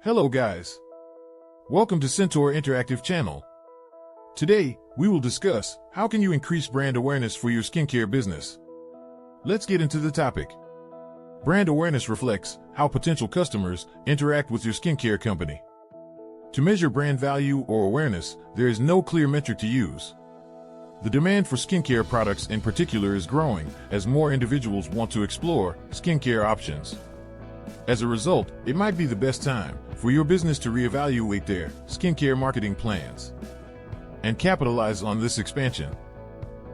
Hello guys. Welcome to Centaur Interactive channel. Today, we will discuss how can you increase brand awareness for your skincare business. Let's get into the topic. Brand awareness reflects how potential customers interact with your skincare company. To measure brand value or awareness, there is no clear metric to use. The demand for skincare products in particular is growing as more individuals want to explore skincare options. As a result, it might be the best time for your business to reevaluate their skincare marketing plans and capitalize on this expansion.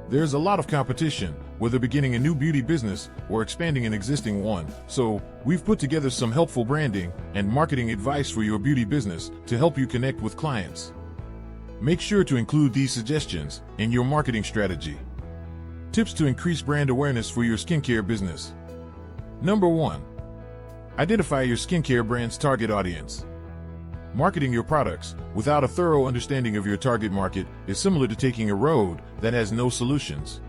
There's a lot of competition, whether beginning a new beauty business or expanding an existing one, so we've put together some helpful branding and marketing advice for your beauty business to help you connect with clients. Make sure to include these suggestions in your marketing strategy. Tips to increase brand awareness for your skincare business. Number 1. Identify your skincare brand's target audience. Marketing your products without a thorough understanding of your target market is similar to taking a road that has no solutions.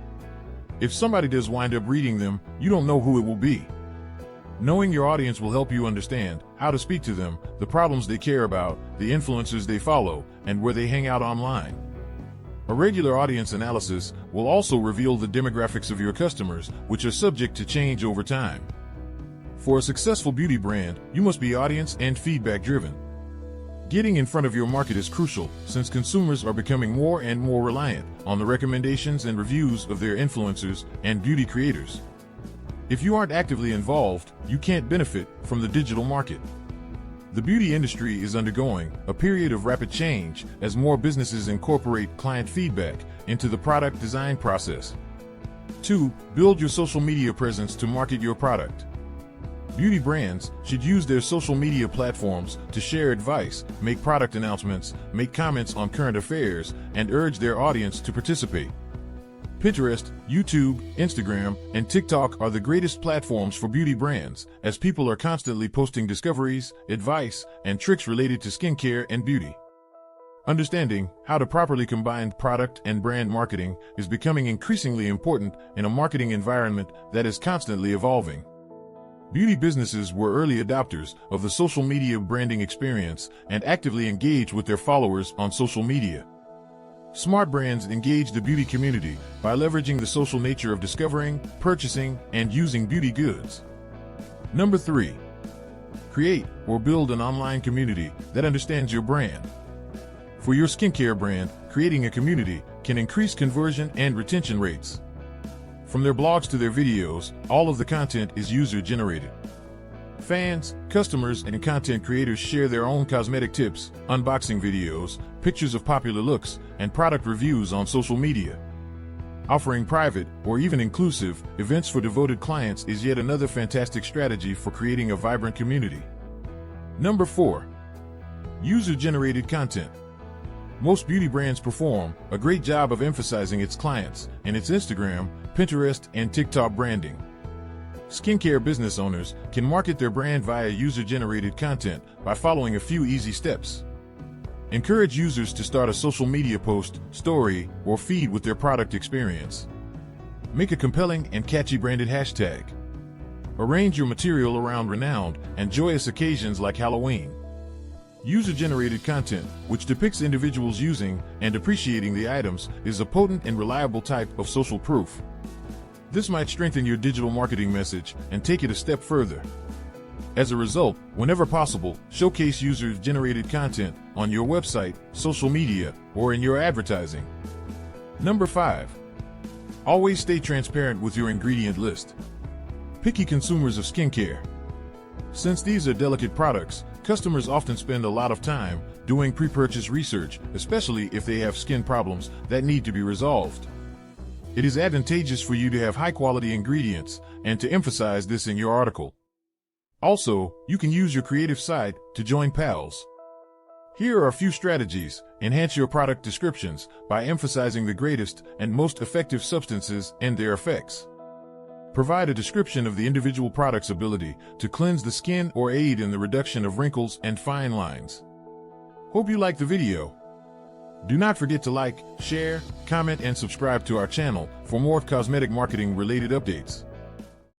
If somebody does wind up reading them, you don't know who it will be. Knowing your audience will help you understand how to speak to them, the problems they care about, the influencers they follow, and where they hang out online. A regular audience analysis will also reveal the demographics of your customers, which are subject to change over time. For a successful beauty brand, you must be audience and feedback driven. Getting in front of your market is crucial since consumers are becoming more and more reliant on the recommendations and reviews of their influencers and beauty creators. If you aren't actively involved, you can't benefit from the digital market. The beauty industry is undergoing a period of rapid change as more businesses incorporate client feedback into the product design process. 2. Build your social media presence to market your product. Beauty brands should use their social media platforms to share advice, make product announcements, make comments on current affairs, and urge their audience to participate. Pinterest, YouTube, Instagram, and TikTok are the greatest platforms for beauty brands, as people are constantly posting discoveries, advice, and tricks related to skincare and beauty. Understanding how to properly combine product and brand marketing is becoming increasingly important in a marketing environment that is constantly evolving. Beauty businesses were early adopters of the social media branding experience and actively engage with their followers on social media. Smart brands engage the beauty community by leveraging the social nature of discovering, purchasing, and using beauty goods. Number 3. Create or build an online community that understands your brand. For your skincare brand, creating a community can increase conversion and retention rates. From their blogs to their videos, all of the content is user-generated. Fans, customers, and content creators share their own cosmetic tips, unboxing videos, pictures of popular looks, and product reviews on social media. Offering private, or even inclusive, events for devoted clients is yet another fantastic strategy for creating a vibrant community. Number 4. User-generated content. Most beauty brands perform a great job of emphasizing its clients in its Instagram, Pinterest, and TikTok branding. Skincare business owners can market their brand via user-generated content by following a few easy steps. Encourage users to start a social media post, story, or feed with their product experience. Make a compelling and catchy branded hashtag. Arrange your material around renowned and joyous occasions like Halloween. User-generated content, which depicts individuals using and appreciating the items, is a potent and reliable type of social proof. This might strengthen your digital marketing message and take it a step further. As a result, whenever possible, showcase user-generated content on your website, social media, or in your advertising. Number 5. Always stay transparent with your ingredient list. Picky consumers of skincare. Since these are delicate products, customers often spend a lot of time doing pre-purchase research, especially if they have skin problems that need to be resolved. It is advantageous for you to have high-quality ingredients and to emphasize this in your article. Also, you can use your creative side to join pals. Here are a few strategies. Enhance your product descriptions by emphasizing the greatest and most effective substances and their effects. Provide a description of the individual product's ability to cleanse the skin or aid in the reduction of wrinkles and fine lines. Hope you liked the video. Do not forget to like, share, comment, and subscribe to our channel for more cosmetic marketing related updates.